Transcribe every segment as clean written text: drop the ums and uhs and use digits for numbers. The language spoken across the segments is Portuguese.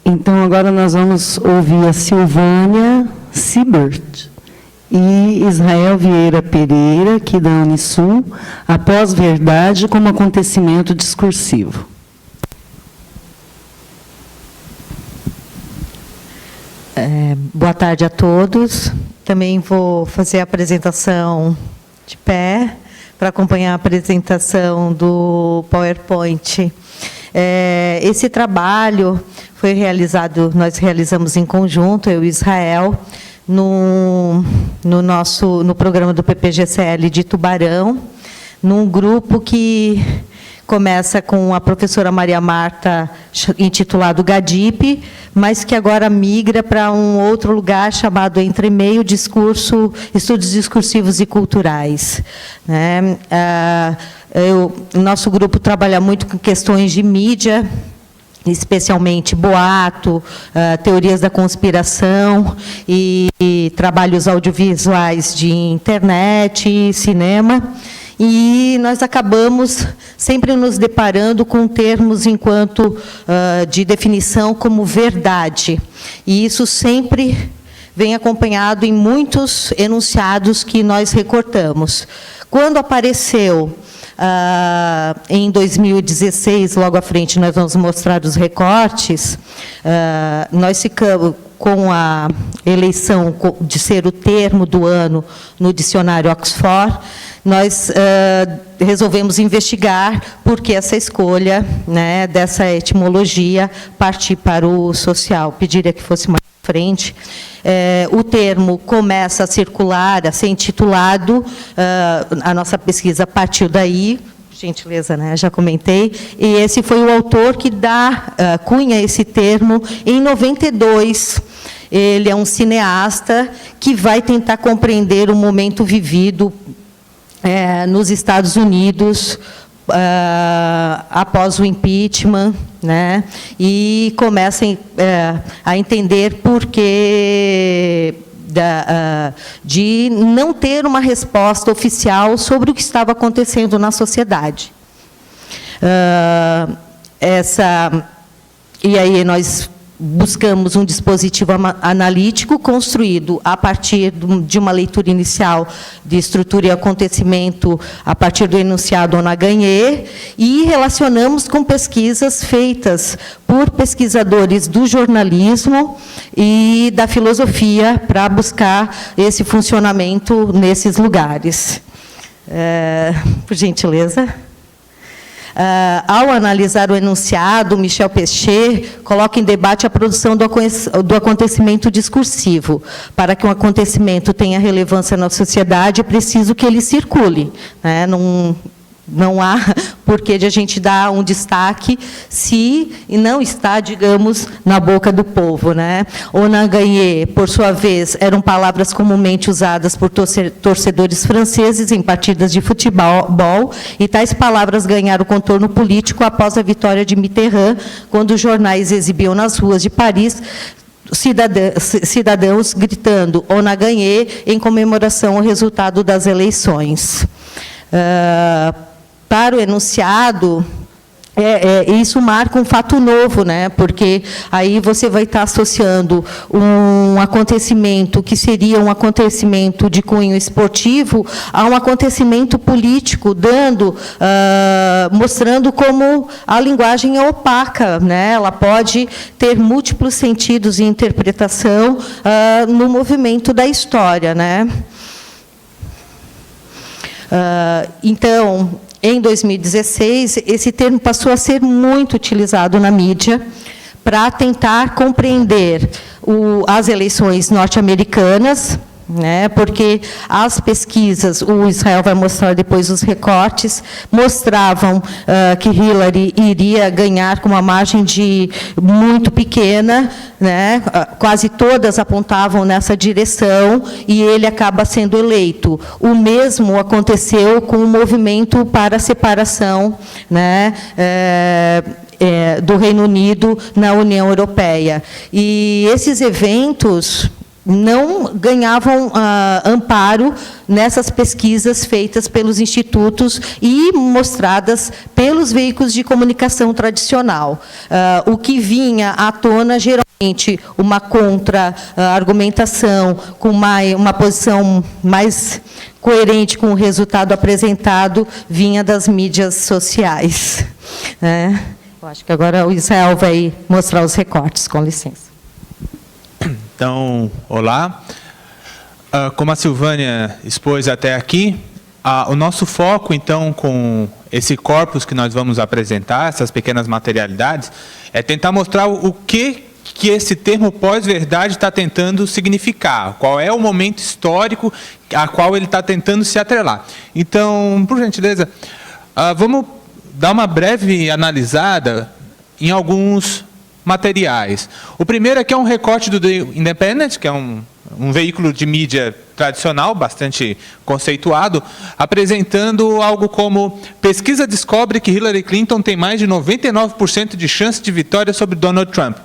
Então, agora nós vamos ouvir a Silvânia Siebert e Israel Vieira Pereira, aqui da Unisul, a pós-verdade como acontecimento discursivo. Boa tarde a todos. Também vou fazer a apresentação de pé, para acompanhar a apresentação do PowerPoint. Esse trabalho foi realizado, nós realizamos em conjunto, eu e Israel, no programa do PPGCL de Tubarão, num grupo que começa com a professora Maria Marta, intitulado GADIP, mas que agora migra para um outro lugar chamado Entre Meio Discurso, Estudos Discursivos e Culturais. Nosso grupo trabalha muito com questões de mídia, especialmente boato, teorias da conspiração e trabalhos audiovisuais de internet, cinema. E nós acabamos sempre nos deparando com termos enquanto de definição como verdade. E isso sempre vem acompanhado em muitos enunciados que nós recortamos. Quando apareceu, em 2016, logo à frente, nós vamos mostrar os recortes, nós ficamos com a eleição de ser o termo do ano no dicionário Oxford, nós resolvemos investigar por que essa escolha, dessa etimologia partir para o social. Pediria que fosse mais à frente. O termo começa a circular, a ser intitulado, a nossa pesquisa partiu daí, gentileza, já comentei, e esse foi o autor que cunha esse termo em 92. Ele é um cineasta que vai tentar compreender o momento vivido nos Estados Unidos, após o impeachment, e começa a entender por que de não ter uma resposta oficial sobre o que estava acontecendo na sociedade. E aí nós buscamos um dispositivo analítico construído a partir de uma leitura inicial de estrutura e acontecimento a partir do enunciado Onaganye e relacionamos com pesquisas feitas por pesquisadores do jornalismo e da filosofia para buscar esse funcionamento nesses lugares. Por gentileza. Ao analisar o enunciado, Michel Pechet coloca em debate a produção do acontecimento discursivo. Para que um acontecimento tenha relevância na sociedade, é preciso que ele circule. Não há porquê de a gente dar um destaque se não está, digamos, na boca do povo. Onaganye, por sua vez, eram palavras comumente usadas por torcedores franceses em partidas de futebol, e tais palavras ganharam contorno político após a vitória de Mitterrand, quando os jornais exibiam nas ruas de Paris cidadãos gritando Onaganye em comemoração ao resultado das eleições. Para o enunciado, isso marca um fato novo, porque aí você vai estar associando um acontecimento que seria um acontecimento de cunho esportivo a um acontecimento político, mostrando como a linguagem é opaca, ela pode ter múltiplos sentidos e interpretação no movimento da história, Então, em 2016, esse termo passou a ser muito utilizado na mídia para tentar compreender as eleições norte-americanas, porque as pesquisas, o Israel vai mostrar depois os recortes, mostravam que Hillary iria ganhar com uma margem muito pequena, quase todas apontavam nessa direção, e ele acaba sendo eleito. O mesmo aconteceu com o movimento para a separação, do Reino Unido na União Europeia. E esses eventos não ganhavam amparo nessas pesquisas feitas pelos institutos e mostradas pelos veículos de comunicação tradicional. O que vinha à tona, geralmente, uma contra-argumentação, com uma posição mais coerente com o resultado apresentado, vinha das mídias sociais. Eu acho que agora o Israel vai mostrar os recortes, com licença. Então, olá. Como a Silvânia expôs até aqui, o nosso foco, então, com esse corpus que nós vamos apresentar, essas pequenas materialidades, é tentar mostrar o que esse termo pós-verdade está tentando significar, qual é o momento histórico a qual ele está tentando se atrelar. Então, por gentileza, vamos dar uma breve analisada em alguns materiais. O primeiro aqui é um recorte do The Independent, que é um veículo de mídia tradicional, bastante conceituado, apresentando algo como: pesquisa descobre que Hillary Clinton tem mais de 99% de chance de vitória sobre Donald Trump.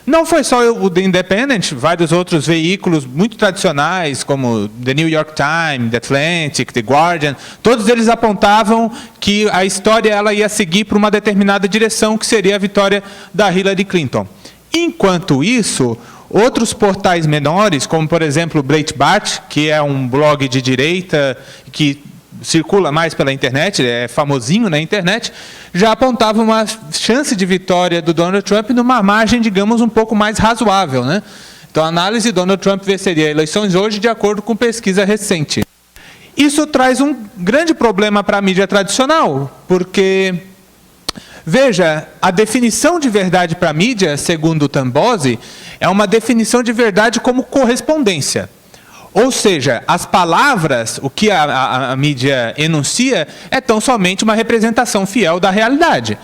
Não foi só o The Independent, vários outros veículos muito tradicionais, como The New York Times, The Atlantic, The Guardian, todos eles apontavam que a história ela ia seguir para uma determinada direção, que seria a vitória da Hillary Clinton. Enquanto isso, outros portais menores, como, por exemplo, o Breitbart, que é um blog de direita que circula mais pela internet, é famosinho na internet, já apontava uma chance de vitória do Donald Trump numa margem, digamos, um pouco mais razoável, né? Então, a análise: Donald Trump venceria eleições hoje, de acordo com pesquisa recente. Isso traz um grande problema para a mídia tradicional, porque, veja, a definição de verdade para a mídia, segundo o Tambozzi, é uma definição de verdade como correspondência. Ou seja, as palavras, o que a mídia enuncia, é tão somente uma representação fiel da realidade.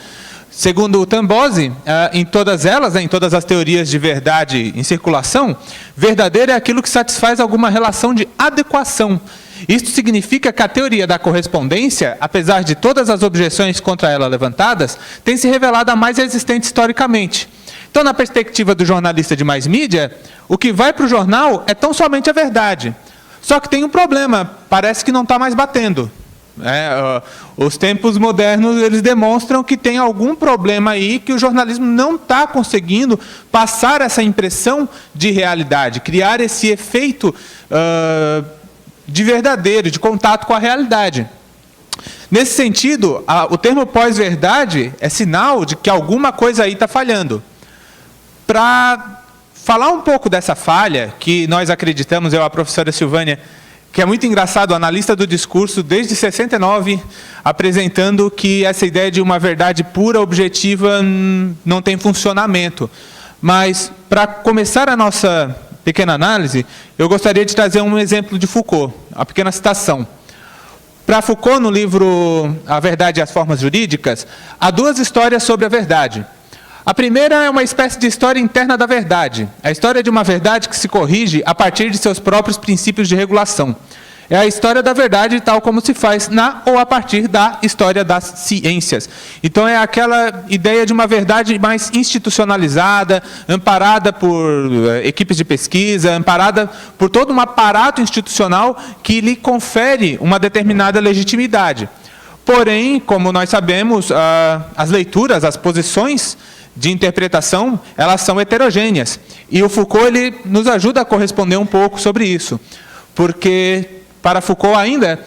Segundo o Tambozzi, em todas elas, em todas as teorias de verdade em circulação, verdadeiro é aquilo que satisfaz alguma relação de adequação. Isso significa que a teoria da correspondência, apesar de todas as objeções contra ela levantadas, tem se revelado a mais resistente historicamente. Então, na perspectiva do jornalista de mais mídia, o que vai para o jornal é tão somente a verdade. Só que tem um problema: parece que não está mais batendo. Os tempos modernos eles demonstram que tem algum problema aí, que o jornalismo não está conseguindo passar essa impressão de realidade, criar esse efeito de verdadeiro, de contato com a realidade. Nesse sentido, o termo pós-verdade é sinal de que alguma coisa aí está falhando. Para falar um pouco dessa falha, que nós acreditamos, a professora Silvânia, que é muito engraçado, analista do discurso, desde 69, apresentando que essa ideia de uma verdade pura, objetiva, não tem funcionamento. Mas, para começar a nossa pequena análise, eu gostaria de trazer um exemplo de Foucault, uma pequena citação. Para Foucault, no livro A Verdade e as Formas Jurídicas, há duas histórias sobre a verdade. A primeira é uma espécie de história interna da verdade, a história de uma verdade que se corrige a partir de seus próprios princípios de regulação. É a história da verdade tal como se faz na ou a partir da história das ciências. Então, é aquela ideia de uma verdade mais institucionalizada, amparada por equipes de pesquisa, amparada por todo um aparato institucional que lhe confere uma determinada legitimidade. Porém, como nós sabemos, as leituras, as posições de interpretação, elas são heterogêneas. E o Foucault ele nos ajuda a corresponder um pouco sobre isso. Porque, para Foucault ainda,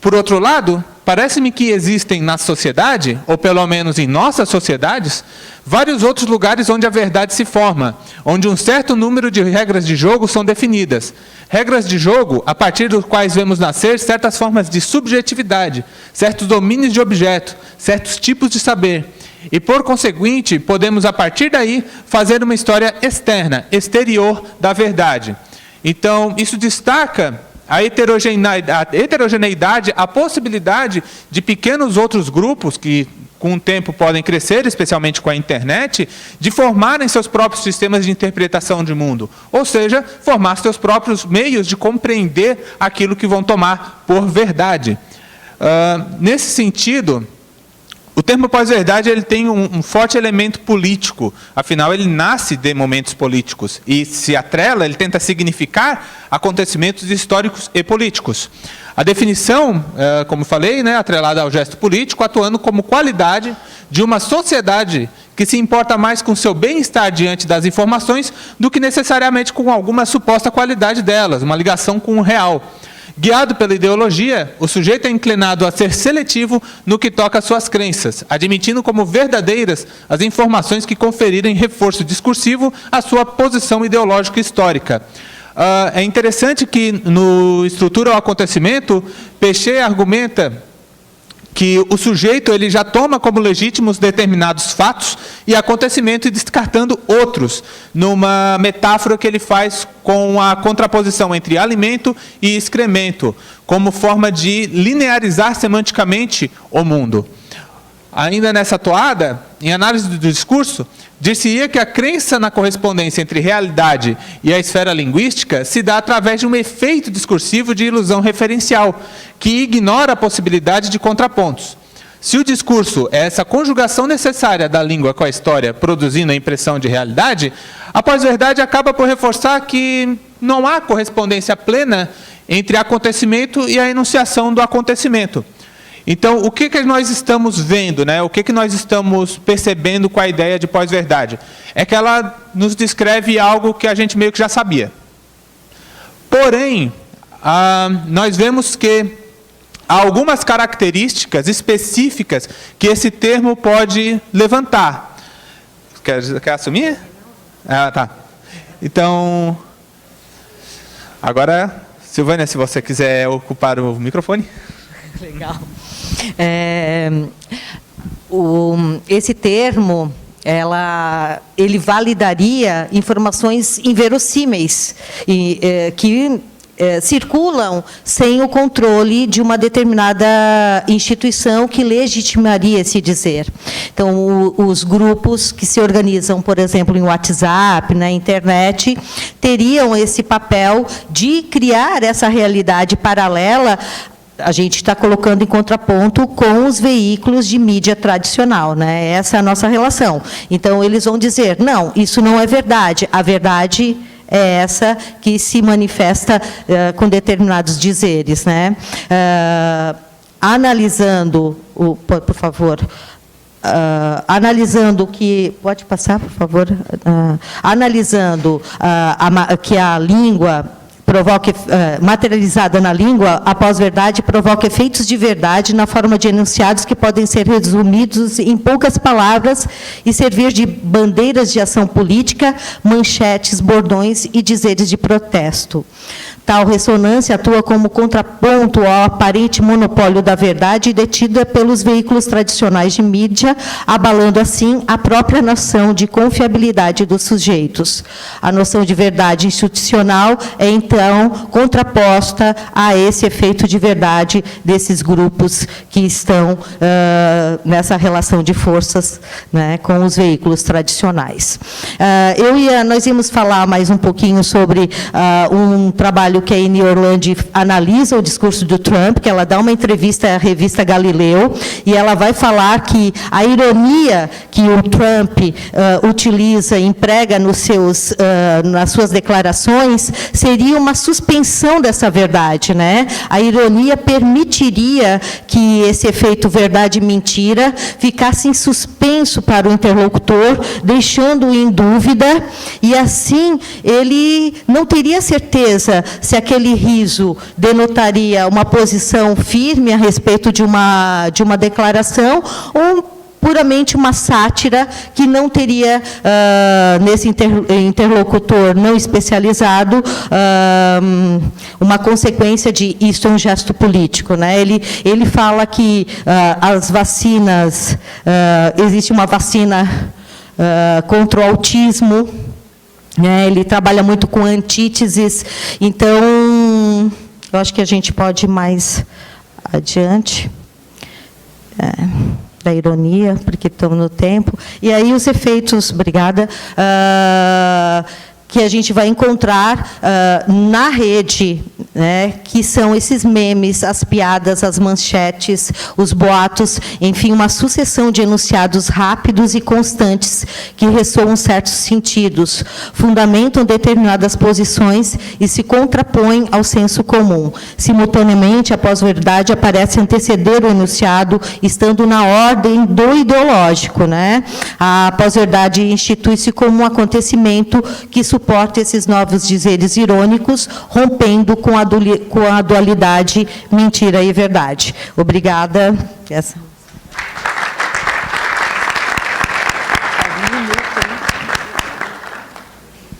por outro lado, parece-me que existem na sociedade, ou pelo menos em nossas sociedades, vários outros lugares onde a verdade se forma, onde um certo número de regras de jogo são definidas. Regras de jogo a partir dos quais vemos nascer certas formas de subjetividade, certos domínios de objeto, certos tipos de saber. E, por conseguinte, podemos, a partir daí, fazer uma história externa, exterior da verdade. Então, isso destaca a heterogeneidade, a possibilidade de pequenos outros grupos que, com o tempo, podem crescer, especialmente com a internet, de formarem seus próprios sistemas de interpretação de mundo. Ou seja, formar seus próprios meios de compreender aquilo que vão tomar por verdade. Nesse sentido, O termo pós-verdade ele tem um forte elemento político, afinal ele nasce de momentos políticos e se atrela, ele tenta significar acontecimentos históricos e políticos. A definição, como falei, né, atrelada ao gesto político, atuando como qualidade de uma sociedade que se importa mais com seu bem-estar diante das informações do que necessariamente com alguma suposta qualidade delas, uma ligação com o real. Guiado pela ideologia, o sujeito é inclinado a ser seletivo no que toca às suas crenças, admitindo como verdadeiras as informações que conferirem reforço discursivo à sua posição ideológica histórica. É interessante que, no Estrutura ao Acontecimento, Péchet argumenta que o sujeito ele já toma como legítimos determinados fatos e acontecimentos, descartando outros, numa metáfora que ele faz com a contraposição entre alimento e excremento, como forma de linearizar semanticamente o mundo. Ainda nessa toada, em análise do discurso, dir-se-ia que a crença na correspondência entre realidade e a esfera linguística se dá através de um efeito discursivo de ilusão referencial, que ignora a possibilidade de contrapontos. Se o discurso é essa conjugação necessária da língua com a história, produzindo a impressão de realidade, a pós-verdade acaba por reforçar que não há correspondência plena entre acontecimento e a enunciação do acontecimento. Então, o que nós estamos vendo, né? O que nós estamos percebendo com a ideia de pós-verdade? É que ela nos descreve algo que a gente meio que já sabia. Porém, nós vemos que há algumas características específicas que esse termo pode levantar. Quer assumir? Ah, tá. Então, agora, Silvânia, se você quiser ocupar o microfone. Legal. Esse termo, ele validaria informações inverossímeis que circulam sem o controle de uma determinada instituição que legitimaria esse dizer. Então, os grupos que se organizam, por exemplo, em WhatsApp, na internet, teriam esse papel de criar essa realidade paralela. A gente está colocando em contraponto com os veículos de mídia tradicional, né? Essa é a nossa relação. Então, eles vão dizer, não, isso não é verdade. A verdade é essa que se manifesta com determinados dizeres, né? Analisando, por favor... analisando que... Pode passar, por favor? Analisando que a língua... materializada na língua, a pós-verdade provoca efeitos de verdade na forma de enunciados que podem ser resumidos em poucas palavras e servir de bandeiras de ação política, manchetes, bordões e dizeres de protesto. Tal ressonância atua como contraponto ao aparente monopólio da verdade detida pelos veículos tradicionais de mídia, abalando, assim, a própria noção de confiabilidade dos sujeitos. A noção de verdade institucional é, então, contraposta a esse efeito de verdade desses grupos que estão nessa relação de forças, né, com os veículos tradicionais. Nós íamos falar mais um pouquinho sobre um trabalho que a Ine Orlandi analisa o discurso do Trump, que ela dá uma entrevista à revista Galileu, e ela vai falar que a ironia que o Trump utiliza, emprega nas suas declarações, seria uma suspensão dessa verdade, né? A ironia permitiria que esse efeito verdade-mentira ficasse em suspenso para o interlocutor, deixando-o em dúvida, e assim ele não teria certeza se aquele riso denotaria uma posição firme a respeito de uma declaração ou puramente uma sátira que não teria, nesse interlocutor não especializado, uma consequência de isso é um gesto político, né? Ele fala que as vacinas, existe uma vacina contra o autismo, né? Ele trabalha muito com antíteses, então, eu acho que a gente pode ir mais adiante. Da ironia, porque estamos no tempo. E aí os efeitos, obrigada, que a gente vai encontrar na rede né, que são esses memes, as piadas, as manchetes, os boatos, enfim, uma sucessão de enunciados rápidos e constantes que ressoam certos sentidos, fundamentam determinadas posições e se contrapõem ao senso comum. Simultaneamente, a pós-verdade aparece anteceder o enunciado, estando na ordem do ideológico, né? A pós-verdade institui-se como um acontecimento que suporta esses novos dizeres irônicos, rompendo com a dualidade mentira e verdade. Obrigada.